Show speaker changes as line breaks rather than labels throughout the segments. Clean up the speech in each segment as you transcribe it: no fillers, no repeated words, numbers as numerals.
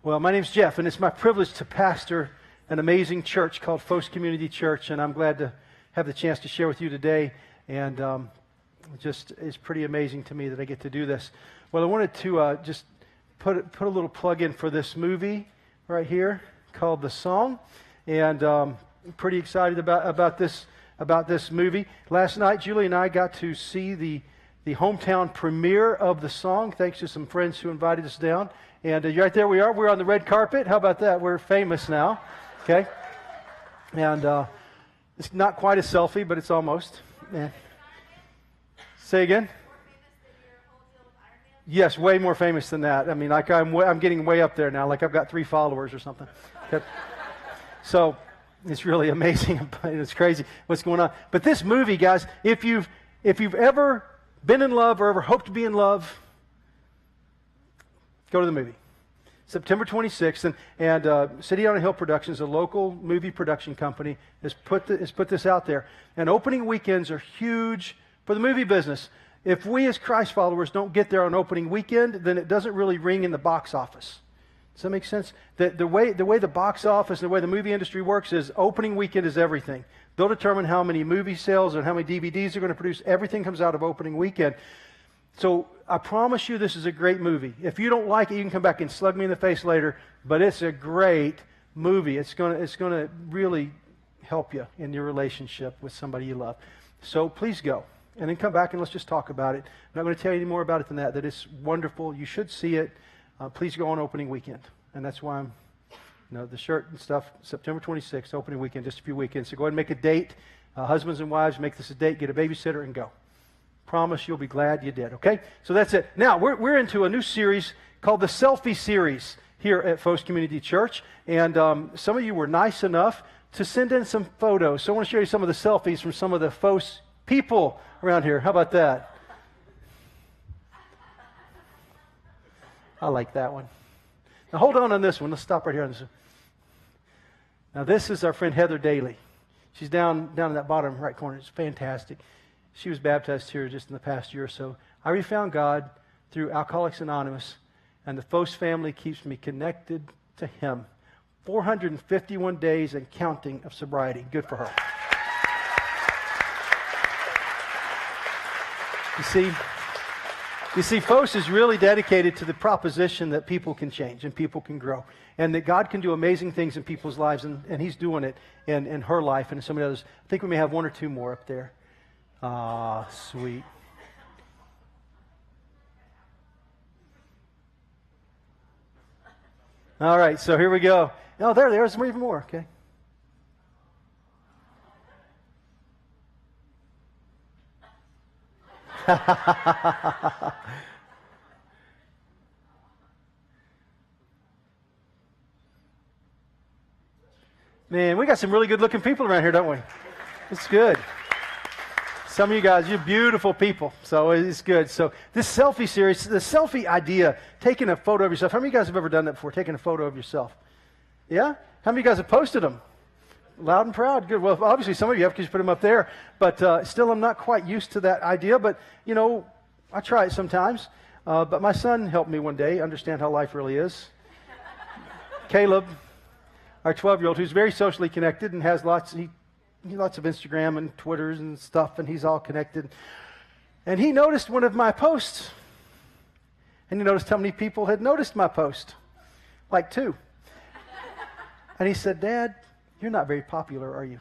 Well, my name's Jeff, and it's my privilege to pastor an amazing church called Phos Church, and I'm glad to have the chance to share with you today. And just it's pretty amazing to me that I get to do this. Well, I wanted to just put a little plug in for this movie right here called The Song, and I'm pretty excited about this movie. Last night, Julie and I got to see the hometown premiere of The Song, thanks to some friends who invited us down. And right there we are. We're on the red carpet. How about that? We're famous now. Okay? And it's not quite a selfie, but it's almost. Yeah. Say again? Yes, way more famous than that. I mean, like I'm getting way up there now. Like I've got 3 followers or something. Okay. So it's really amazing. It's crazy what's going on. But this movie, guys, if you've ever been in love or ever hoped to be in love, go to the movie. September 26th, and City on a Hill Productions, a local movie production company, has put this out there. And opening weekends are huge for the movie business. If we as Christ followers don't get there on opening weekend, then it doesn't really ring in the box office. Does that make sense? The way the box office and the way the movie industry works is opening weekend is everything. They'll determine how many movie sales and how many DVDs they're going to produce. Everything comes out of opening weekend. So I promise you this is a great movie. If you don't like it, you can come back and slug me in the face later, but it's a great movie. It's going to really help you in your relationship with somebody you love. So please go. And then come back and let's just talk about it. I'm not going to tell you any more about it than that it's wonderful. You should see it. Please go on opening weekend. And that's why I'm, the shirt and stuff, September 26th, opening weekend, just a few weekends. So go ahead and make a date. Husbands and wives, make this a date, get a babysitter, and go. Promise you'll be glad you did, okay? So that's it. Now, we're into a new series called the Selfie series here at Phos Community Church. And some of you were nice enough to send in some photos. So I want to show you some of the selfies from some of the Phos people around here. How about that? I like that one. Now, hold on this one. Let's stop right here on this one. Now, this is our friend Heather Daly. She's down in that bottom right corner. It's fantastic. She was baptized here just in the past year or so. I really found God through Alcoholics Anonymous, and the Phos family keeps me connected to Him. 451 days and counting of sobriety. Good for her. You see, Phos is really dedicated to the proposition that people can change and people can grow, and that God can do amazing things in people's lives, and He's doing it in her life and in so many others. I think we may have 1 or 2 more up there. Ah, sweet. All right, so here we go. Oh, there's even more, okay. Man, we got some really good-looking people around here, don't we? It's good. Some of you guys, you're beautiful people, so it's good. So this selfie series, the selfie idea, taking a photo of yourself. How many of you guys have ever done that before, taking a photo of yourself? Yeah? How many of you guys have posted them? Loud and proud. Good. Well, obviously some of you have because you put them up there, but still I'm not quite used to that idea, but, I try it sometimes. But my son helped me one day understand how life really is. Caleb, our 12-year-old, who's very socially connected and has lots of Instagram and Twitters and stuff, and he's all connected. And he noticed one of my posts. And he noticed how many people had noticed my post. Like 2. And he said, "Dad, you're not very popular, are you?"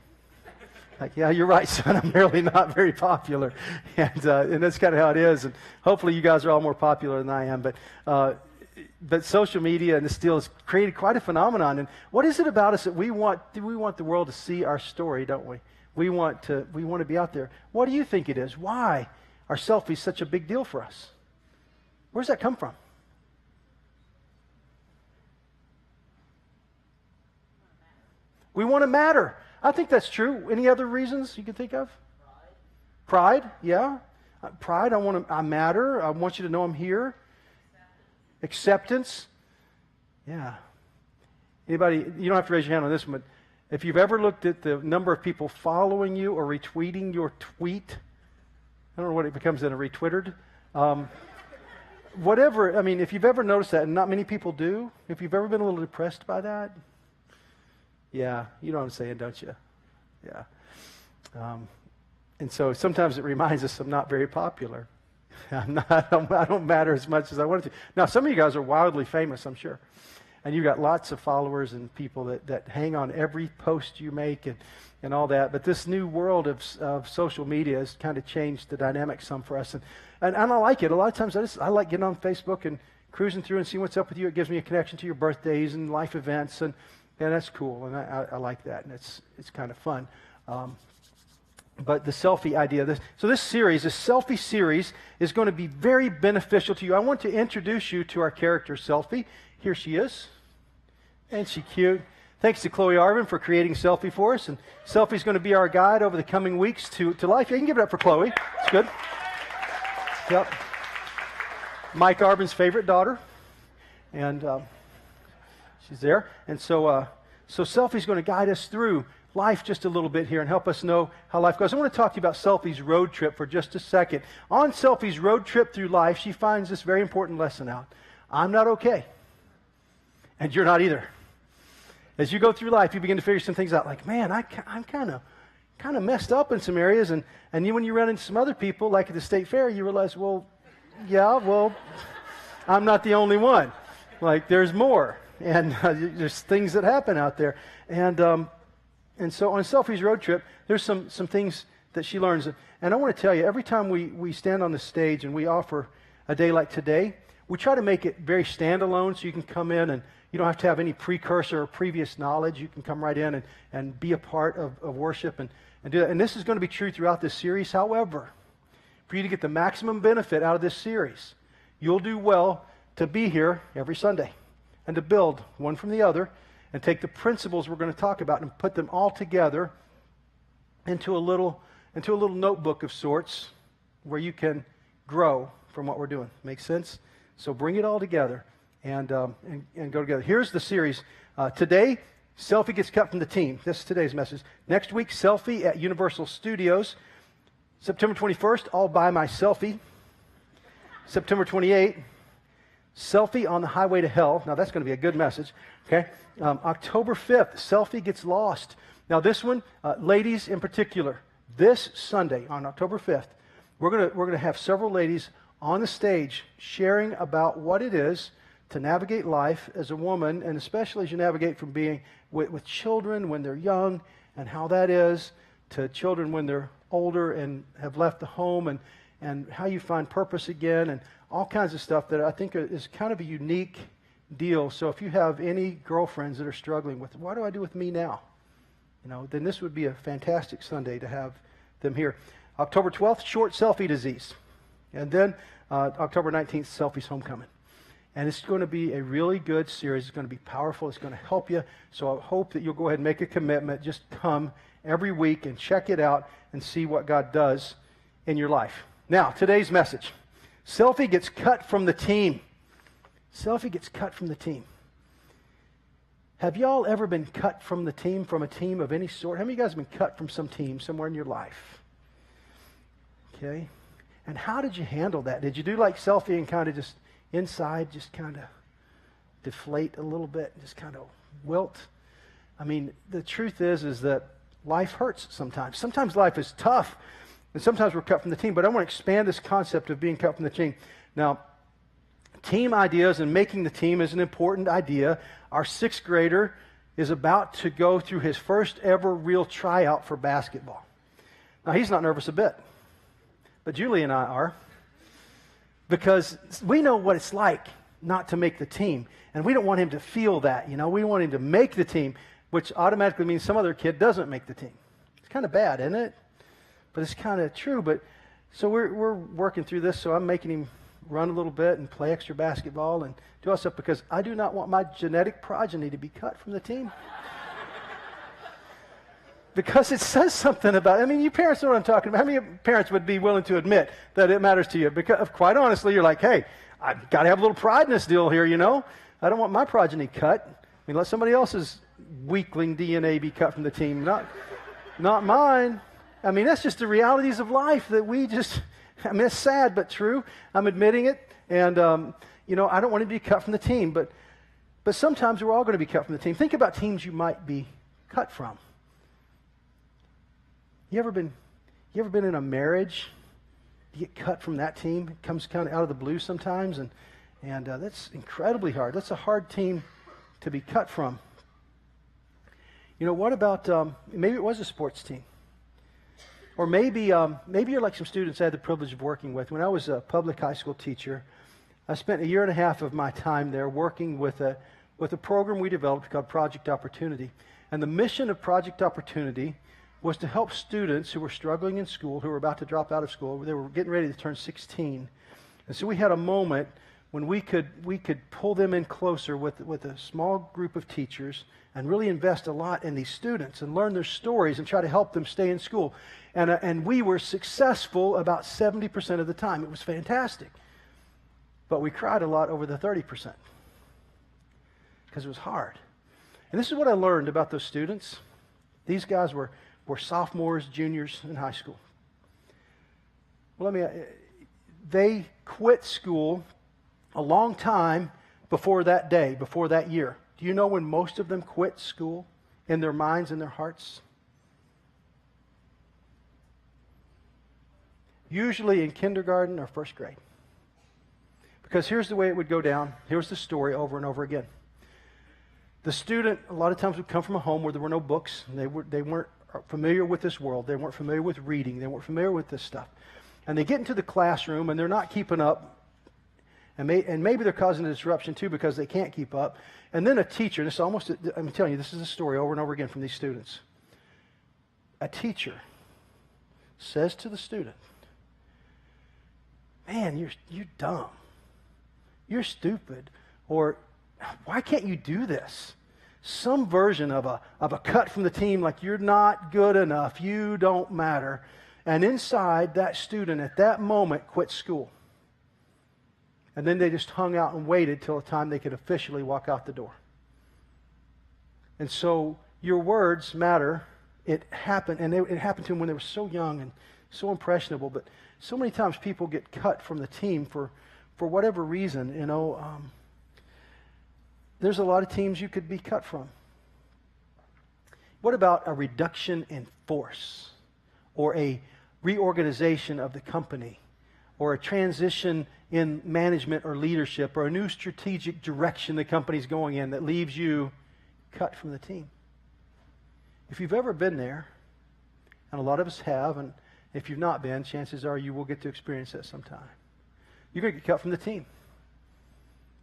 Like, "Yeah, you're right, son. I'm really not very popular." And that's kind of how it is. And hopefully you guys are all more popular than I am. But social media and this deal has created quite a phenomenon. And what is it about us that we want the world to see our story, don't we? We want to be out there. What do you think it is? Why are selfies such a big deal for us? Where's that come from? We want to matter. I think that's true. Any other reasons you can think of? Pride, yeah. Pride, I matter. I want you to know I'm here. Acceptance. Yeah. Anybody, you don't have to raise your hand on this one, but if you've ever looked at the number of people following you or retweeting your tweet, I don't know what it becomes in a retwittered. whatever, I mean, if you've ever noticed that, and not many people do, if you've ever been a little depressed by that, yeah, you know what I'm saying, don't you? Yeah. And so sometimes it reminds us I'm not very popular. I don't matter as much as I wanted to. Now, some of you guys are wildly famous, I'm sure. And you've got lots of followers and people that hang on every post you make and all that. But this new world of social media has kind of changed the dynamic some for us. And I like it. A lot of times I like getting on Facebook and cruising through and seeing what's up with you. It gives me a connection to your birthdays and life events. And that's cool. And I like that. And it's kind of fun. But the selfie idea, this selfie series is going to be very beneficial to you. I want to introduce you to our character, Selfie. Here she is. Ain't she cute? Thanks to Chloe Arvin for creating Selfie for us. And Selfie's going to be our guide over the coming weeks to life. You can give it up for Chloe. It's good. Yep. Mike Arvin's favorite daughter. And she's there. And so Selfie's going to guide us through life just a little bit here and help us know how life goes. I want to talk to you about Selfie's road trip for just a second. On Selfie's road trip through life, she finds this very important lesson out. I'm not okay. And you're not either. As you go through life, you begin to figure some things out. Like, man, I'm kind of messed up in some areas. And when you run into some other people, like at the state fair, you realize, I'm not the only one. Like, there's more. And there's things that happen out there. And so on Selfie's road trip, there's some things that she learns. And I want to tell you, every time we stand on the stage and we offer a day like today, we try to make it very standalone so you can come in and you don't have to have any precursor or previous knowledge. You can come right in and be a part of worship and do that. And this is going to be true throughout this series. However, for you to get the maximum benefit out of this series, you'll do well to be here every Sunday and to build one from the other and take the principles we're going to talk about and put them all together into a little notebook of sorts where you can grow from what we're doing. Make sense? So bring it all together and go together. Here's the series. Today, Selfie gets cut from the team. This is today's message. Next week, Selfie at Universal Studios. September 21st, all by my Selfie. September 28th, Selfie on the highway to hell. Now, that's going to be a good message. Okay. October 5th, Selfie gets lost. Now, this one, ladies in particular, this Sunday on October 5th, we're going to have several ladies on the stage sharing about what it is to navigate life as a woman, and especially as you navigate from being with children when they're young, and how that is to children when they're older and have left the home, and how you find purpose again, and all kinds of stuff that I think is kind of a unique deal. So if you have any girlfriends that are struggling with, what do I do with me now? Then this would be a fantastic Sunday to have them here. October 12th, short selfie disease. And then October 19th, Selfie's homecoming. And it's going to be a really good series. It's going to be powerful. It's going to help you. So I hope that you'll go ahead and make a commitment. Just come every week and check it out and see what God does in your life. Now, today's message. Selfie gets cut from the team. Selfie gets cut from the team. Have y'all ever been cut from the team, from a team of any sort? How many of you guys have been cut from some team somewhere in your life? Okay. And how did you handle that? Did you do like Selfie and kind of just inside, just kind of deflate a little bit, just kind of wilt? I mean, the truth is that life hurts sometimes. Sometimes life is tough, and sometimes we're cut from the team. But I want to expand this concept of being cut from the team. Now, team ideas and making the team is an important idea. Our 6th grader is about to go through his first ever real tryout for basketball. Now, he's not nervous a bit, but Julie and I are, because we know what it's like not to make the team, and we don't want him to feel that. We want him to make the team, which automatically means some other kid doesn't make the team. It's kind of bad, isn't it? But it's kind of true. But so we're working through this, so I'm making him run a little bit and play extra basketball and do all stuff because I do not want my genetic progeny to be cut from the team. Because it says something about, you parents know what I'm talking about. How many parents would be willing to admit that it matters to you? Because quite honestly, you're like, hey, I've got to have a little pride in this deal here, I don't want my progeny cut. Let somebody else's weakling DNA be cut from the team, not mine. That's just the realities of life that we just, it's sad but true. I'm admitting it. And, I don't want to be cut from the team, but sometimes we're all going to be cut from the team. Think about teams you might be cut from. You ever been in a marriage? You get cut from that team. It comes kind of out of the blue sometimes, and that's incredibly hard. That's a hard team to be cut from. What about maybe it was a sports team, or maybe you're like some students I had the privilege of working with. When I was a public high school teacher, I spent 1.5 years of my time there working with a program we developed called Project Opportunity. And the mission of Project Opportunity was to help students who were struggling in school, who were about to drop out of school. They were getting ready to turn 16. And so we had a moment when we could pull them in closer with a small group of teachers and really invest a lot in these students and learn their stories and try to help them stay in school. And we were successful about 70% of the time. It was fantastic. But we cried a lot over the 30% because it was hard. And this is what I learned about those students. These guys were sophomores, juniors in high school. Well, they quit school a long time before that day, before that year. Do you know when most of them quit school in their minds and their hearts? Usually in kindergarten or first grade. Because here's the way it would go down. Here's the story over and over again. The student, a lot of times, would come from a home where there were no books. They weren't familiar with this world. They weren't familiar with reading. They weren't familiar with this stuff. And they get into the classroom, and they're not keeping up. And maybe they're causing a disruption, too, because they can't keep up. And then a teacher, I'm telling you, this is a story over and over again from these students. A teacher says to the student, "Man, you're dumb. You're stupid." Or, "Why can't you do this?" Some version of a cut from the team, like, "You're not good enough. You don't matter." And inside, that student at that moment quit school. And then they just hung out and waited till the time they could officially walk out the door. And so your words matter. It happened, and it happened to them when they were so young and so impressionable. But so many times people get cut from the team for whatever reason. There's a lot of teams you could be cut from. What about a reduction in force, or a reorganization of the company, or a transition in management or leadership, or a new strategic direction the company's going in that leaves you cut from the team? If you've ever been there, and a lot of us have, and if you've not been, chances are you will get to experience that sometime. You're going to get cut from the team.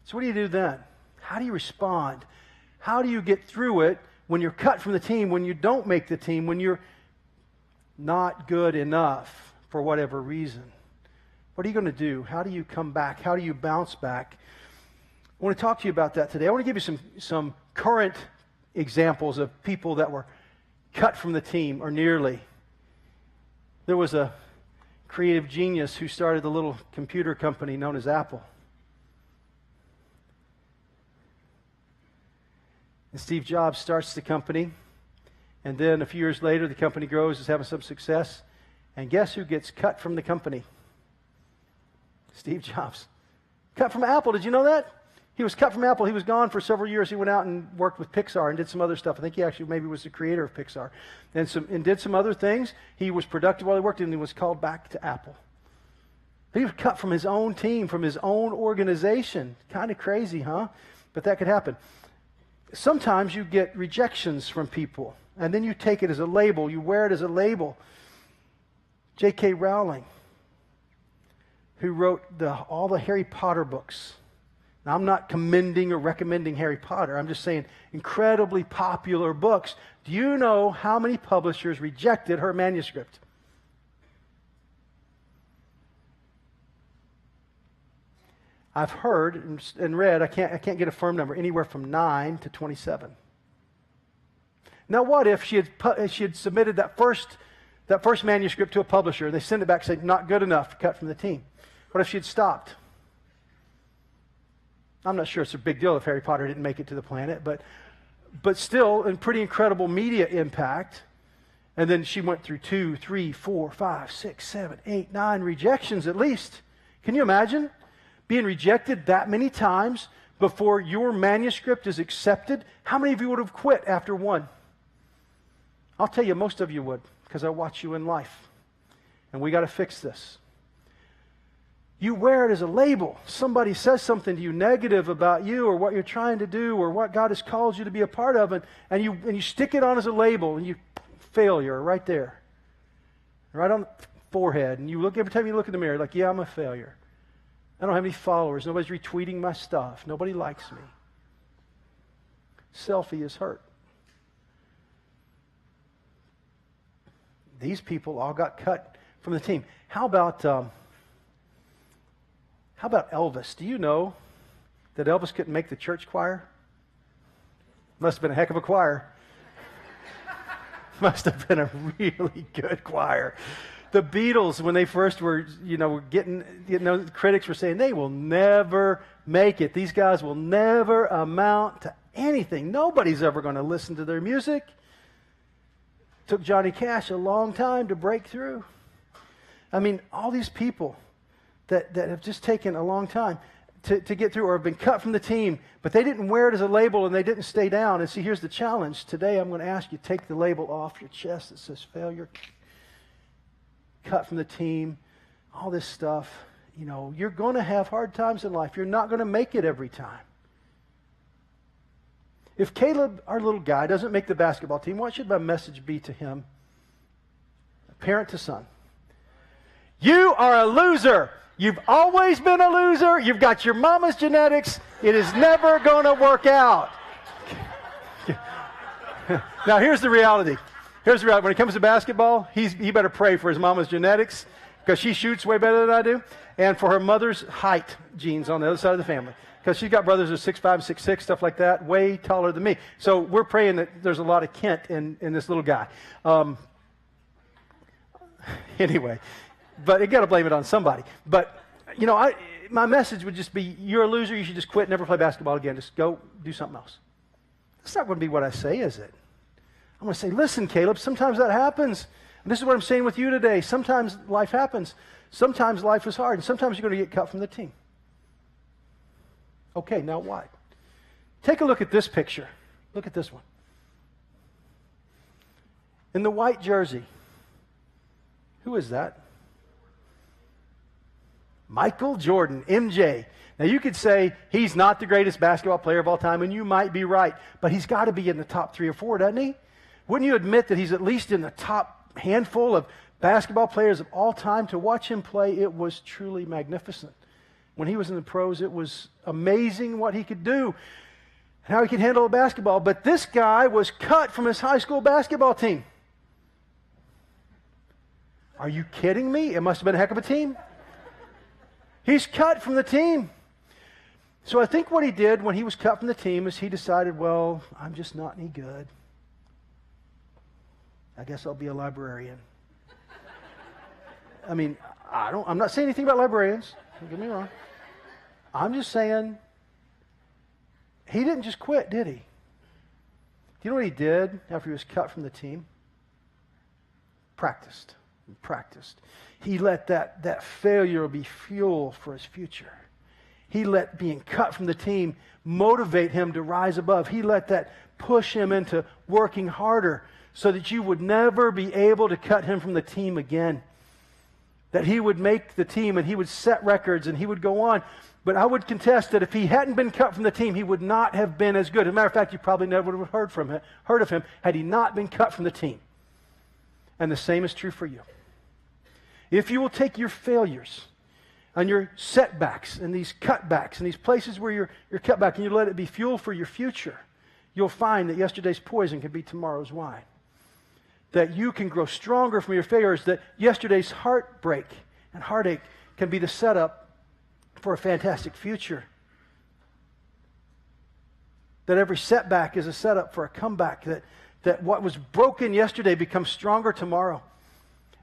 So what do you do then? How do you respond? How do you get through it when you're cut from the team, when you don't make the team, when you're not good enough for whatever reason? What are you going to do? How do you come back? How do you bounce back? I want to talk to you about that today. I want to give you some current examples of people that were cut from the team, or nearly. There was a creative genius who started a little computer company known as Apple. And Steve Jobs starts the company, and then a few years later, the company grows, is having some success, and guess who gets cut from the company? Steve Jobs. Cut from Apple. Did you know that? He was cut from Apple. He was gone for several years. He went out and worked with Pixar and did some other stuff. I think he actually maybe was the creator of Pixar, and did some other things. He was productive while he worked, and he was called back to Apple. He was cut from his own team, from his own organization. Kind of crazy, huh? But that could happen. Sometimes you get rejections from people, and then you take it as a label. You wear it as a label. J.K. Rowling, who wrote all the Harry Potter books. Now, I'm not commending or recommending Harry Potter. I'm just saying incredibly popular books. Do you know how many publishers rejected her manuscript? I've heard and read, I can't get a firm number, anywhere from 9 to 27. Now, what if she had submitted that first manuscript to a publisher, and they sent it back saying, "Not good enough, cut from the team"? What if she had stopped? I'm not sure it's a big deal if Harry Potter didn't make it to the planet, but still, a pretty incredible media impact. And then she went through 2, 3, 4, 5, 6, 7, 8, 9 rejections at least. Can you imagine? being rejected that many times before your manuscript is accepted? How many of you would have quit after one? I'll tell you, most of you would, because I watch you in life. And we got to fix this. You wear it as a label. Somebody says something to you negative about you or what you're trying to do or what God has called you to be a part of, and you stick it on as a label, and you failure right there. Right on the forehead. And you look every time you look in the mirror, like, yeah, I'm a failure. I don't have any followers. Nobody's retweeting my stuff. Nobody likes me. Selfie is hurt. These people all got cut from the team. How about Elvis? Do you know that Elvis couldn't make the church choir? Must have been a heck of a choir. Must have been a really good choir. The Beatles, when they first were getting, critics were saying they will never make it. These guys will never amount to anything. Nobody's ever going to listen to their music. Took Johnny Cash a long time to break through. I mean, all these people that have just taken a long time to get through or have been cut from the team, but they didn't wear it as a label and they didn't stay down. And see, here's the challenge. Today I'm going to ask you to take the label off your chest that says failure, cut from the team, all this stuff. You're going to have hard times in life. You're not going to make it every time. If Caleb, our little guy, doesn't make the basketball team, what should my message be to him? Parent to son. You are a loser. You've always been a loser. You've got your mama's genetics. It is never going to work out. Now, here's the reality. When it comes to basketball, he better pray for his mama's genetics because she shoots way better than I do, and for her mother's height genes on the other side of the family because she's got brothers who are 6'5", 6'6", stuff like that, way taller than me. So we're praying that there's a lot of Kent in this little guy. Anyway. But you got to blame it on somebody. But, my message would just be, you're a loser, you should just quit, never play basketball again. Just go do something else. That's not going to be what I say, is it? I'm going to say, listen, Caleb, sometimes that happens. And this is what I'm saying with you today. Sometimes life happens. Sometimes life is hard. And sometimes you're going to get cut from the team. Okay, now what? Take a look at this picture. Look at this one. In the white jersey, who is that? Michael Jordan, MJ. Now, you could say he's not the greatest basketball player of all time, and you might be right, but he's got to be in the top 3 or 4, doesn't he? Wouldn't you admit that he's at least in the top handful of basketball players of all time? To watch him play, it was truly magnificent. When he was in the pros, it was amazing what he could do and how he could handle a basketball. But this guy was cut from his high school basketball team. Are you kidding me? It must have been a heck of a team. He's cut from the team. So I think what he did when he was cut from the team is he decided, well, I'm just not any good. I guess I'll be a librarian. I mean, I'm not saying anything about librarians. Don't get me wrong. I'm just saying he didn't just quit, did he? Do you know what he did after he was cut from the team? Practiced. And practiced. He let that failure be fuel for his future. He let being cut from the team motivate him to rise above. He let that push him into working harder so that you would never be able to cut him from the team again. That he would make the team and he would set records and he would go on. But I would contest that if he hadn't been cut from the team, he would not have been as good. As a matter of fact, you probably never would have heard of him had he not been cut from the team. And the same is true for you. If you will take your failures and your setbacks and these cutbacks and these places where you're cut back and you let it be fuel for your future, you'll find that yesterday's poison can be tomorrow's wine. That you can grow stronger from your failures, that yesterday's heartbreak and heartache can be the setup for a fantastic future. That every setback is a setup for a comeback, that what was broken yesterday becomes stronger tomorrow.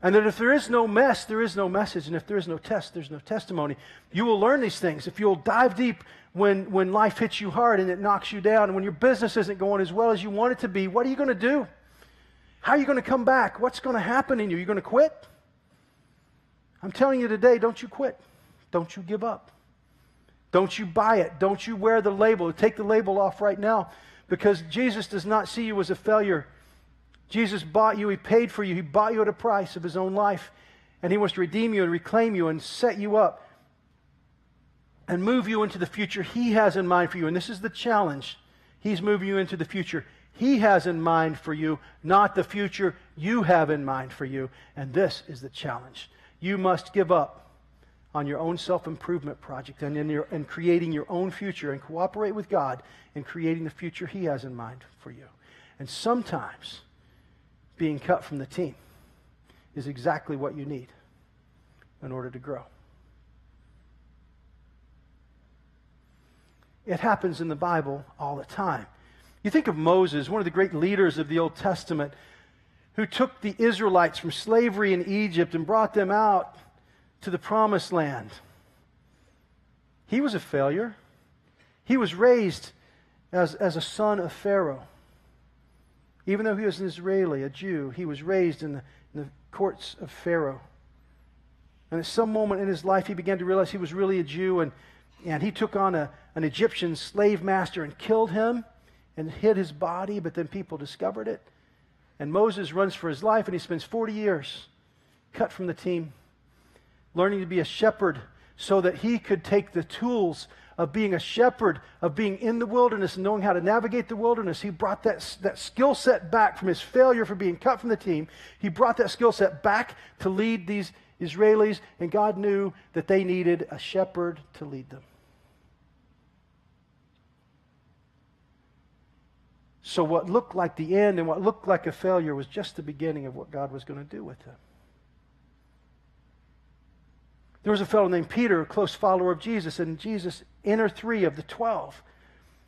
And that if there is no mess, there is no message. And if there is no test, there's no testimony. You will learn these things. If you'll dive deep when life hits you hard and it knocks you down, and when your business isn't going as well as you want it to be, what are you going to do? How are you going to come back? What's going to happen in you? Are you going to quit? I'm telling you today, don't you quit. Don't you give up. Don't you buy it. Don't you wear the label. Take the label off right now, because Jesus does not see you as a failure. Jesus bought you. He paid for you. He bought you at a price of his own life. And he wants to redeem you and reclaim you and set you up and move you into the future he has in mind for you. And this is the challenge. He's moving you into the future he has in mind for you, not the future you have in mind for you. And this is the challenge. You must give up on your own self-improvement project and in creating your own future, and cooperate with God in creating the future he has in mind for you. And sometimes being cut from the team is exactly what you need in order to grow. It happens in the Bible all the time. You think of Moses, one of the great leaders of the Old Testament, who took the Israelites from slavery in Egypt and brought them out to the Promised Land. He was a failure. He was raised as a son of Pharaoh. Even though he was an Israeli, a Jew, he was raised in the courts of Pharaoh. And at some moment in his life, he began to realize he was really a Jew, and he took on an Egyptian slave master and killed him and hid his body, but then people discovered it. And Moses runs for his life, and he spends 40 years cut from the team, learning to be a shepherd so that he could take the tools of being a shepherd, of being in the wilderness and knowing how to navigate the wilderness. He brought that skill set back from his failure for being cut from the team. He brought that skill set back to lead these Israelis, and God knew that they needed a shepherd to lead them. So what looked like the end and what looked like a failure was just the beginning of what God was going to do with him. There was a fellow named Peter, a close follower of Jesus, and Jesus' inner three of the 12,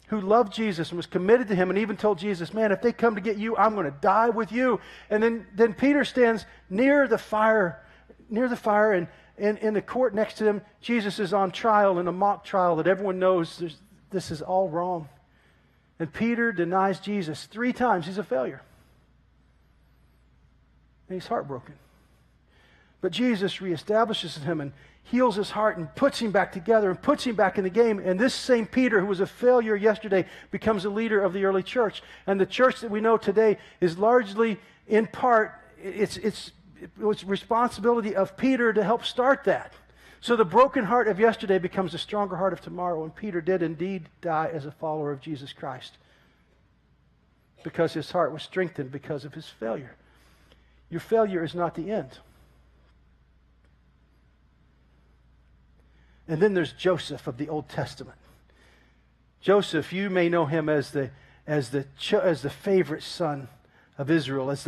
who loved Jesus and was committed to him, and even told Jesus, man, if they come to get you, I'm going to die with you. And then Peter stands near the fire, and in the court next to him, Jesus is on trial in a mock trial that everyone knows this is all wrong. And Peter denies Jesus 3 times. He's a failure. And he's heartbroken. But Jesus reestablishes him and heals his heart and puts him back together and puts him back in the game. And this same Peter, who was a failure yesterday, becomes a leader of the early church. And the church that we know today is largely, in part, it's responsibility of Peter to help start that. So the broken heart of yesterday becomes the stronger heart of tomorrow. And Peter did indeed die as a follower of Jesus Christ, because his heart was strengthened because of his failure. Your failure is not the end. And then there's Joseph of the Old Testament. Joseph, you may know him as the favorite son of Israel, as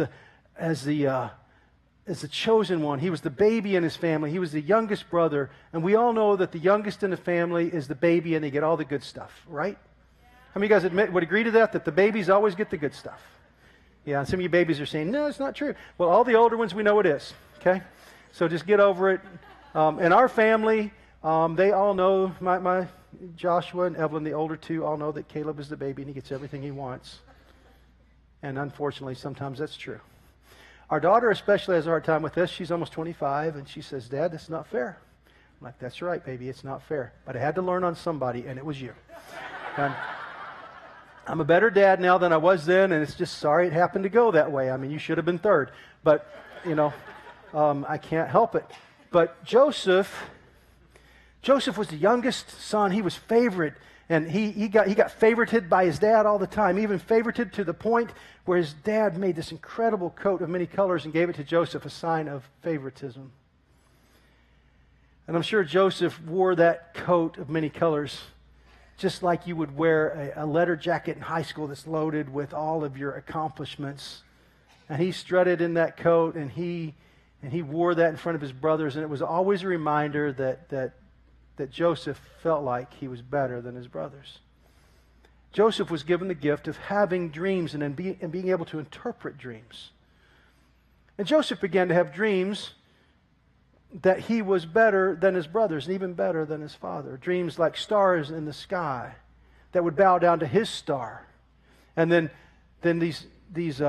the chosen one. He was the baby in his family. He was the youngest brother. And we all know that the youngest in the family is the baby, and they get all the good stuff, right? How many of you guys would agree to that the babies always get the good stuff? Yeah, and some of you babies are saying, no, it's not true. Well, all the older ones, we know it is, okay? So just get over it. In our family, they all know, my Joshua and Evelyn, the older two, all know that Caleb is the baby and he gets everything he wants. And unfortunately, sometimes that's true. Our daughter especially has a hard time with this. She's almost 25, and she says, Dad, this is not fair. I'm like, that's right, baby, it's not fair. But I had to learn on somebody, and it was you. And I'm a better dad now than I was then, and it's just sorry it happened to go that way. I mean, you should have been third. But, I can't help it. But Joseph was the youngest son. He was favorite. And he got favorited by his dad all the time, even favorited to the point where his dad made this incredible coat of many colors and gave it to Joseph, a sign of favoritism. And I'm sure Joseph wore that coat of many colors just like you would wear a leather jacket in high school that's loaded with all of your accomplishments. And he strutted in that coat, and he wore that in front of his brothers, and it was always a reminder that Joseph felt like he was better than his brothers. Joseph was given the gift of having dreams and being able to interpret dreams. And Joseph began to have dreams that he was better than his brothers and even better than his father. Dreams like stars in the sky that would bow down to his star. And then these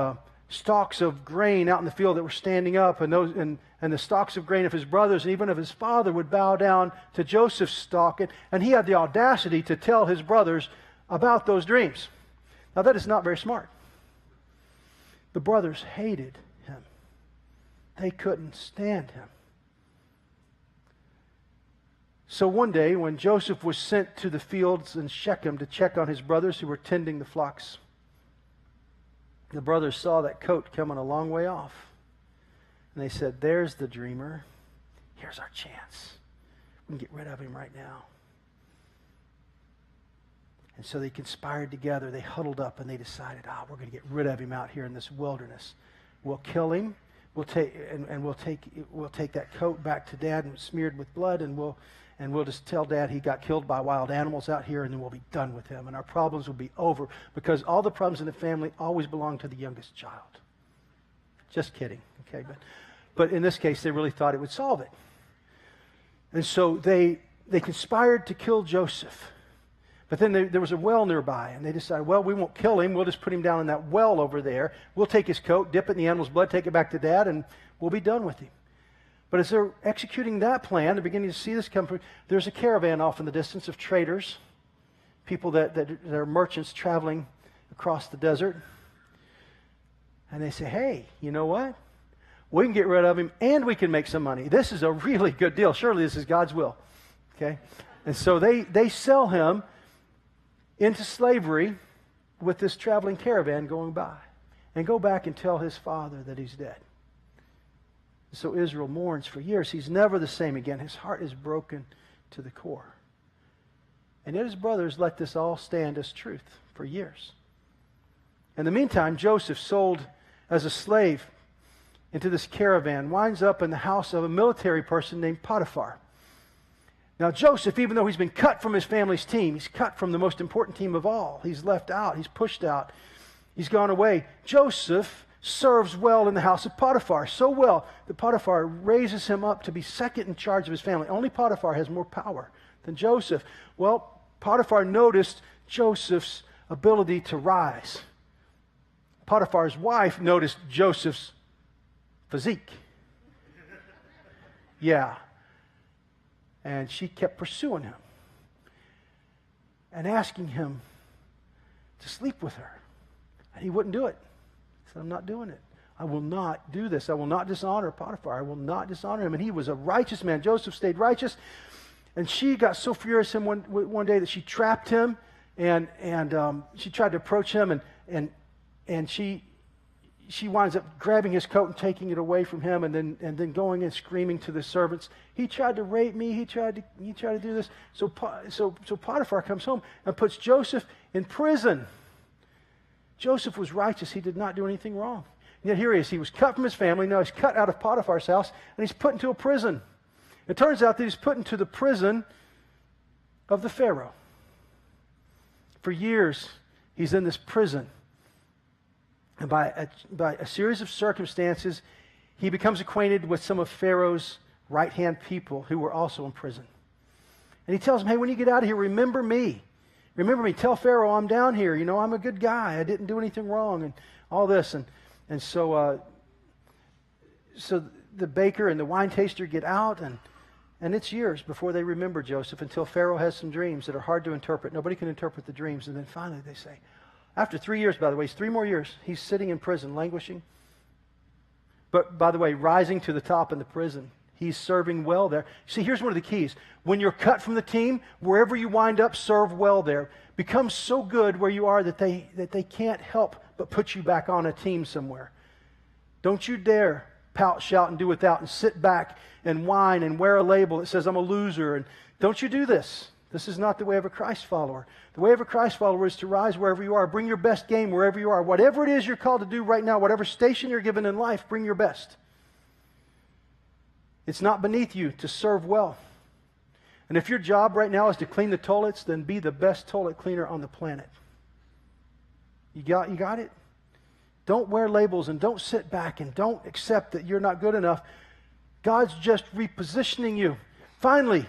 stalks of grain out in the field that were standing up, and the stalks of grain of his brothers and even of his father would bow down to Joseph's stalk. And he had the audacity to tell his brothers about those dreams. Now that is not very smart. The brothers hated him. They couldn't stand him. So one day when Joseph was sent to the fields in Shechem to check on his brothers who were tending the flocks, the brothers saw that coat coming a long way off. And they said, "There's the dreamer. Here's our chance. We can get rid of him right now." And so they conspired together. They huddled up and they decided, we're going to get rid of him out here in this wilderness. We'll kill him. We'll take that coat back to Dad and smeared with blood, and we'll just tell Dad he got killed by wild animals out here, and then we'll be done with him, and our problems will be over, because all the problems in the family always belong to the youngest child. Just kidding, okay? But in this case, they really thought it would solve it. And so they conspired to kill Joseph. But then there was a well nearby, and they decided, well, we won't kill him. We'll just put him down in that well over there. We'll take his coat, dip it in the animal's blood, take it back to Dad, and we'll be done with him. But as they're executing that plan, they're beginning to see this come through. There's a caravan off in the distance of traders, people that are merchants traveling across the desert. And they say, hey, you know what? We can get rid of him, and we can make some money. This is a really good deal. Surely this is God's will. Okay? And so they sell him into slavery with this traveling caravan going by, and go back and tell his father that he's dead. So Israel mourns for years. He's never the same again. His heart is broken to the core. And yet his brothers let this all stand as truth for years. In the meantime, Joseph, sold as a slave into this caravan, winds up in the house of a military person named Potiphar. Now Joseph, even though he's been cut from his family's team, he's cut from the most important team of all. He's left out. He's pushed out. He's gone away. Joseph serves well in the house of Potiphar, so well that Potiphar raises him up to be second in charge of his family. Only Potiphar has more power than Joseph. Well, Potiphar noticed Joseph's ability to rise. Potiphar's wife noticed Joseph's physique. Yeah. And she kept pursuing him and asking him to sleep with her. And he wouldn't do it. He said, I'm not doing it. I will not do this. I will not dishonor Potiphar. I will not dishonor him. And he was a righteous man. Joseph stayed righteous. And she got so furious at him one day that she trapped him, and she tried to approach him, and she winds up grabbing his coat and taking it away from him, and then going and screaming to the servants, he tried to rape me, he tried to do this. So Potiphar comes home and puts Joseph in prison. Joseph was righteous. He did not do anything wrong. And yet here he is. He was cut from his family. Now he's cut out of Potiphar's house, and he's put into a prison. It turns out that he's put into the prison of the Pharaoh. For years, he's in this prison. And by a series of circumstances, he becomes acquainted with some of Pharaoh's right-hand people who were also in prison. And he tells them, hey, when you get out of here, remember me. Remember me. Tell Pharaoh I'm down here. You know, I'm a good guy. I didn't do anything wrong, and all this. And so the baker and the wine taster get out, and it's years before they remember Joseph, until Pharaoh has some dreams that are hard to interpret. Nobody can interpret the dreams. And then finally they say, after 3 years, by the way, it's 3 more years, he's sitting in prison, languishing. But, by the way, rising to the top in the prison. He's serving well there. See, here's one of the keys. When you're cut from the team, wherever you wind up, serve well there. Become so good where you are that they can't help but put you back on a team somewhere. Don't you dare pout, shout, and do without, and sit back and whine and wear a label that says, I'm a loser. And don't you do this. This is not the way of a Christ follower. The way of a Christ follower is to rise wherever you are. Bring your best game wherever you are. Whatever it is you're called to do right now, whatever station you're given in life, bring your best. It's not beneath you to serve well. And if your job right now is to clean the toilets, then be the best toilet cleaner on the planet. You got it? Don't wear labels, and don't sit back, and don't accept that you're not good enough. God's just repositioning you. Finally,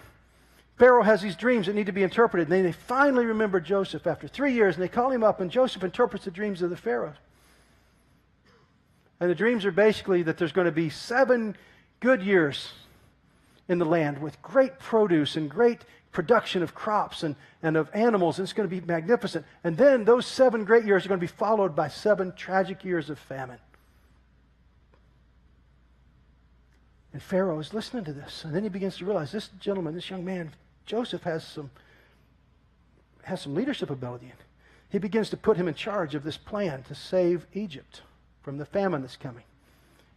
Pharaoh has these dreams that need to be interpreted. And then they finally remember Joseph after 3 years, and they call him up, and Joseph interprets the dreams of the Pharaoh. And the dreams are basically that there's going to be 7 good years in the land with great produce and great production of crops and of animals, and it's going to be magnificent. And then those 7 great years are going to be followed by 7 tragic years of famine. And Pharaoh is listening to this, and then he begins to realize this gentleman, this young man, Joseph, has some leadership ability. He begins to put him in charge of this plan to save Egypt from the famine that's coming.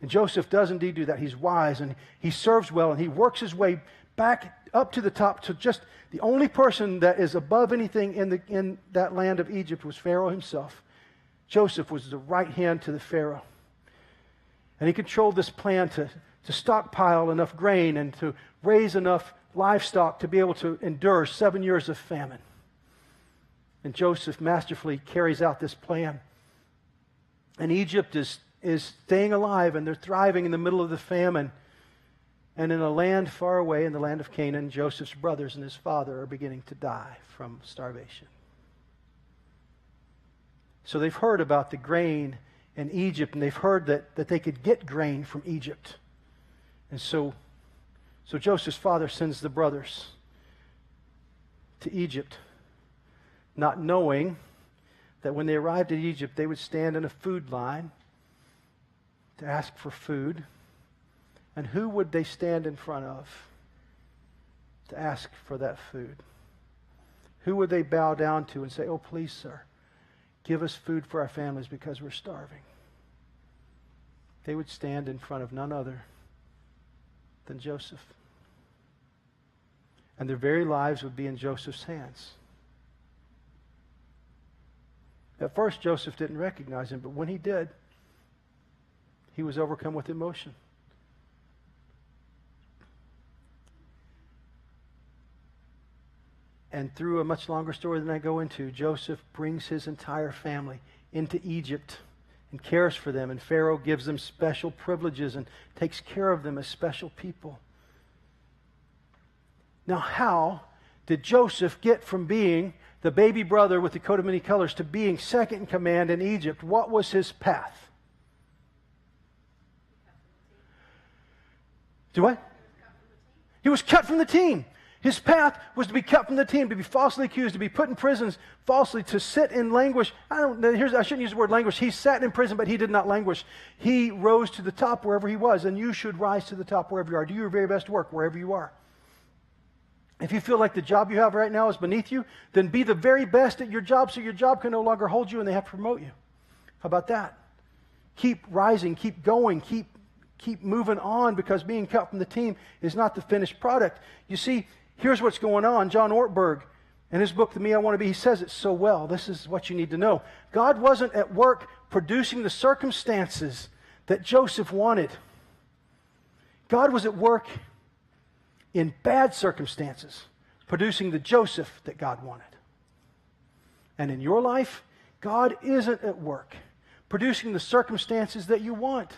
And Joseph does indeed do that. He's wise, and he serves well, and he works his way back up to the top to just the only person that is above anything in that land of Egypt was Pharaoh himself. Joseph was the right hand to the Pharaoh. And he controlled this plan to stockpile enough grain and to raise enough livestock to be able to endure 7 years of famine. And Joseph masterfully carries out this plan. And Egypt is staying alive, and they're thriving in the middle of the famine. And in a land far away, in the land of Canaan, Joseph's brothers and his father are beginning to die from starvation. So they've heard about the grain in Egypt, and they've heard that they could get grain from Egypt. And so Joseph's father sends the brothers to Egypt, not knowing that when they arrived in Egypt, they would stand in a food line to ask for food. And who would they stand in front of to ask for that food? Who would they bow down to and say, "Oh, please, sir, give us food for our families because we're starving"? They would stand in front of none other than Joseph. And their very lives would be in Joseph's hands. At first, Joseph didn't recognize him, but when he did, he was overcome with emotion. And through a much longer story than I go into, Joseph brings his entire family into Egypt and cares for them. And Pharaoh gives them special privileges and takes care of them as special people. Now, how did Joseph get from being the baby brother with the coat of many colors to being second in command in Egypt? What was his path? Do what? He was cut from the team. His path was to be cut from the team, to be falsely accused, to be put in prisons falsely, to sit in languish. I shouldn't use the word languish. He sat in prison, but he did not languish. He rose to the top wherever he was, and you should rise to the top wherever you are. Do your very best work wherever you are. If you feel like the job you have right now is beneath you, then be the very best at your job so your job can no longer hold you and they have to promote you. How about that? Keep rising, keep going, keep moving on, because being cut from the team is not the finished product. You see, here's what's going on. John Ortberg, in his book, The Me I Want to Be, he says it so well. This is what you need to know. God wasn't at work producing the circumstances that Joseph wanted. God was at work in bad circumstances, producing the Joseph that God wanted. And in your life, God isn't at work producing the circumstances that you want.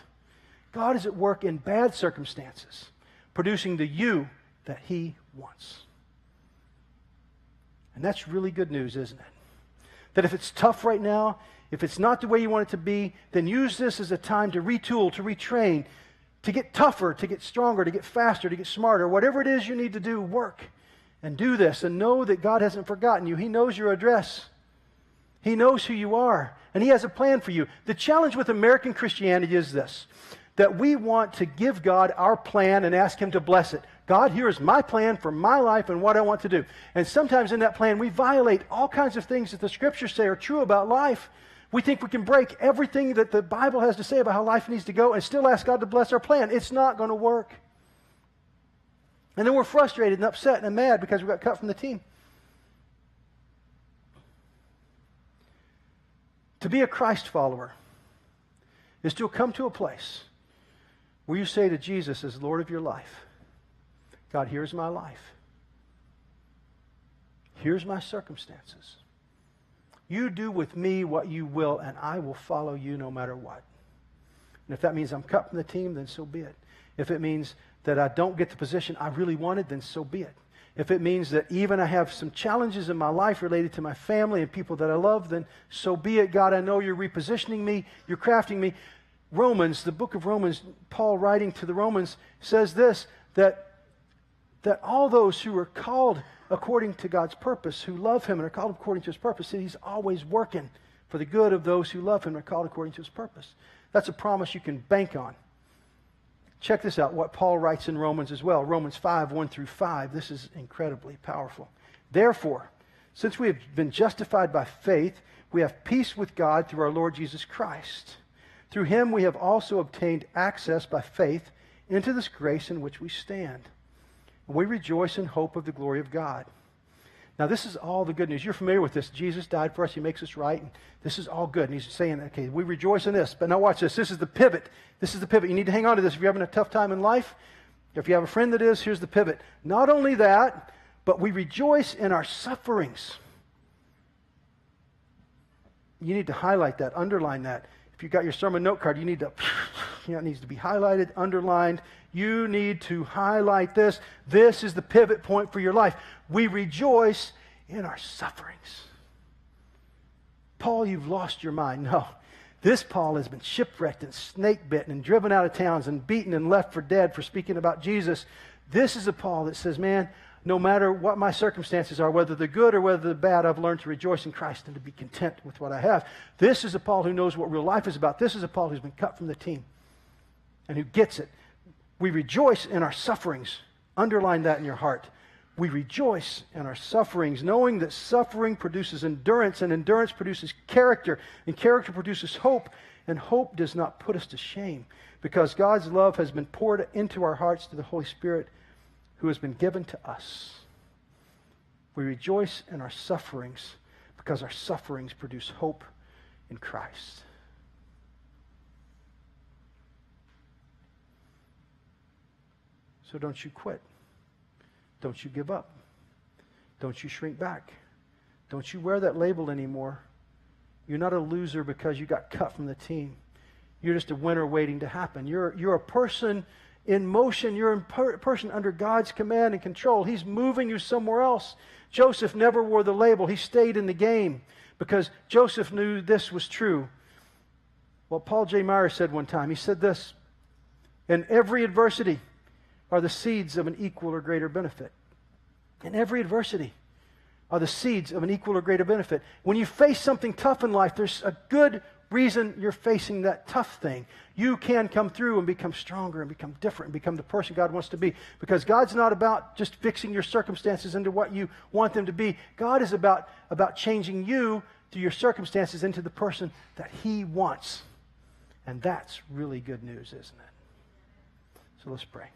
God is at work in bad circumstances, producing the you that He wants. And that's really good news, isn't it? That if it's tough right now, if it's not the way you want it to be, then use this as a time to retool, to retrain, to get tougher, to get stronger, to get faster, to get smarter. Whatever it is you need to do, work and do this, and know that God hasn't forgotten you. He knows your address. He knows who you are, and He has a plan for you. The challenge with American Christianity is this, that we want to give God our plan and ask Him to bless it. God, here is my plan for my life and what I want to do. And sometimes in that plan, we violate all kinds of things that the Scriptures say are true about life. We think we can break everything that the Bible has to say about how life needs to go and still ask God to bless our plan. It's not going to work. And then we're frustrated and upset and mad because we got cut from the team. To be a Christ follower is to come to a place where you say to Jesus as Lord of your life, God, here's my life. Here's my circumstances. You do with me what you will, and I will follow you no matter what. And if that means I'm cut from the team, then so be it. If it means that I don't get the position I really wanted, then so be it. If it means that even I have some challenges in my life related to my family and people that I love, then so be it. God, I know you're repositioning me, you're crafting me. Romans, the book of Romans, Paul writing to the Romans says this, that all those who are called according to God's purpose, who love Him and are called according to His purpose, that He's always working for the good of those who love Him and are called according to His purpose. That's a promise you can bank on. Check this out, what Paul writes in Romans as well. Romans 5, 1 through 5. This is incredibly powerful. Therefore, since we have been justified by faith, we have peace with God through our Lord Jesus Christ. Through Him we have also obtained access by faith into this grace in which we stand. And we rejoice in hope of the glory of God. Now this is all the good news. You're familiar with this. Jesus died for us. He makes us right. And this is all good. And He's saying, okay, we rejoice in this. But now watch this. This is the pivot. This is the pivot. You need to hang on to this. If you're having a tough time in life, if you have a friend that is, here's the pivot. Not only that, but we rejoice in our sufferings. You need to highlight that, underline that. If you got your sermon note card, you need to, it needs to be highlighted, underlined. You need to highlight this. This is the pivot point for your life. We rejoice in our sufferings. Paul, you've lost your mind. No. This Paul has been shipwrecked and snake bitten and driven out of towns and beaten and left for dead for speaking about Jesus. This is a Paul that says, man, no matter what my circumstances are, whether they're good or whether they're bad, I've learned to rejoice in Christ and to be content with what I have. This is a Paul who knows what real life is about. This is a Paul who's been cut from the team and who gets it. We rejoice in our sufferings. Underline that in your heart. We rejoice in our sufferings, knowing that suffering produces endurance, and endurance produces character, and character produces hope, and hope does not put us to shame, because God's love has been poured into our hearts through the Holy Spirit who has been given to us. We rejoice in our sufferings because our sufferings produce hope in Christ. So don't you quit. Don't you give up. Don't you shrink back. Don't you wear that label anymore. You're not a loser because you got cut from the team. You're just a winner waiting to happen. You're a person in motion. You're a person under God's command and control. He's moving you somewhere else. Joseph never wore the label. He stayed in the game because Joseph knew this was true. Well, Paul J. Meyer said one time, he said this, in every adversity are the seeds of an equal or greater benefit. In every adversity are the seeds of an equal or greater benefit. When you face something tough in life, there's a good reason you're facing that tough thing. You can come through and become stronger and become different and become the person God wants to be. Because God's not about just fixing your circumstances into what you want them to be. God is about changing you through your circumstances into the person that He wants. And that's really good news, isn't it? So let's pray.